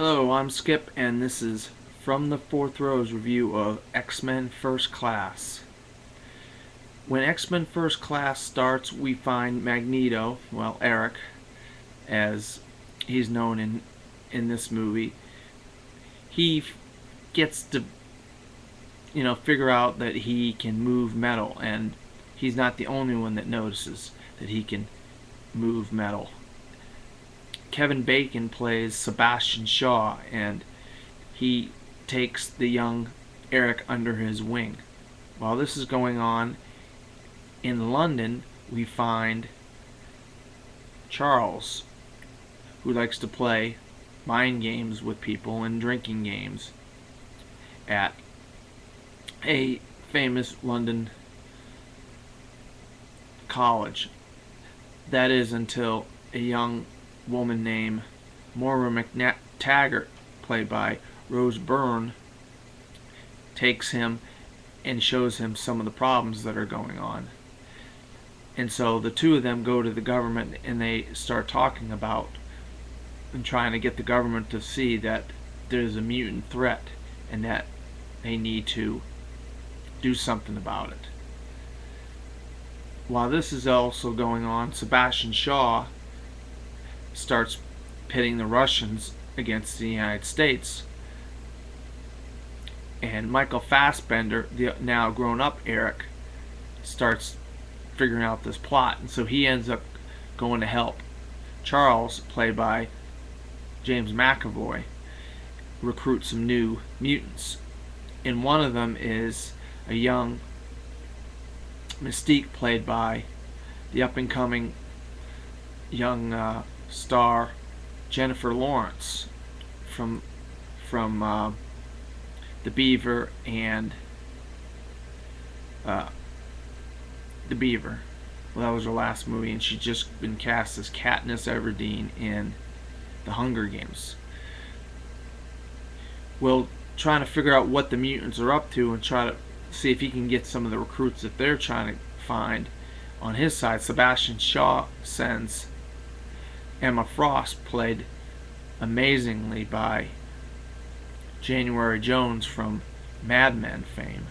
Hello, I'm Skip, and this is From the Fourth Row's review of X-Men First Class. When X-Men First Class starts, we find Magneto, well, Eric, as he's known in this movie. He gets to, figure out that he can move metal, and he's not the only one that notices that he can move metal. Kevin Bacon plays Sebastian Shaw, and he takes the young Eric under his wing. While this is going on, in London, we find Charles, who likes to play mind games with people and drinking games at a famous London college. That is until a young woman named Moira McTaggart, played by Rose Byrne, takes him and shows him some of the problems that are going on. And so the two of them go to the government and they start talking about and trying to get the government to see that there's a mutant threat and that they need to do something about it. While this is also going on, Sebastian Shaw starts pitting the Russians against the United States. And Michael Fassbender, the now grown-up Eric, starts figuring out this plot. And so he ends up going to help Charles, played by James McAvoy, recruit some new mutants. And one of them is a young Mystique, played by the up-and-coming young star Jennifer Lawrence from The Beaver and The Beaver. Well, that was her last movie, and she's just been cast as Katniss Everdeen in The Hunger Games. Well, trying to figure out what the mutants are up to and try to see if he can get some of the recruits that they're trying to find on his side. Sebastian Shaw sends Emma Frost, played amazingly by January Jones from Mad Men fame,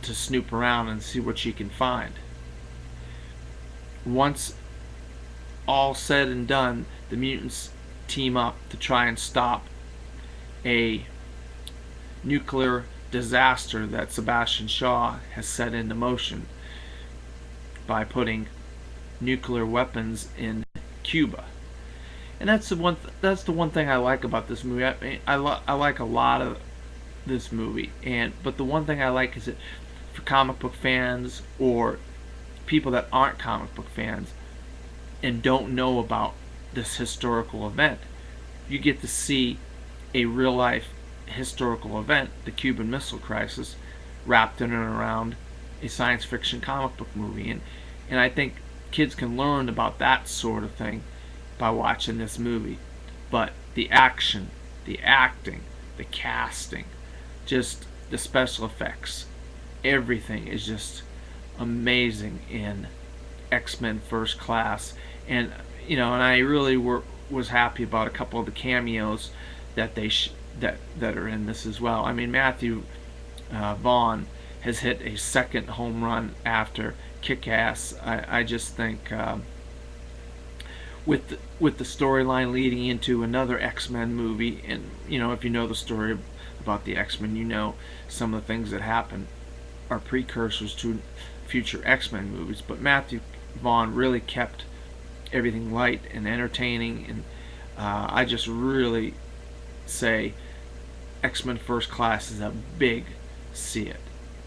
to snoop around and see what she can find. Once all said and done, the mutants team up to try and stop a nuclear disaster that Sebastian Shaw has set into motion by putting nuclear weapons in Cuba. And that's the one thing I like about this movie. I like a lot of this movie, but the one thing I like is that for comic book fans or people that aren't comic book fans and don't know about this historical event, you get to see a real life historical event, the Cuban Missile Crisis, wrapped in and around a science fiction comic book movie. And I think kids can learn about that sort of thing by watching this movie. But the action, the acting, the casting, just the special effects, everything is just amazing in X-Men First Class. And and I really was happy about a couple of the cameos that that are in this as well. I mean, Matthew Vaughn has hit a second home run after Kick-Ass. I just think with the storyline leading into another X-Men movie, and if you know the story about the X-Men, you know some of the things that happen are precursors to future X-Men movies. But Matthew Vaughn really kept everything light and entertaining, and I just really say X-Men First Class is a big see it.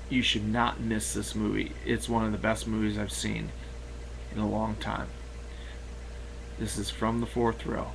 You should not miss this movie. It's one of the best movies I've seen in a long time. This is From the Fourth Row.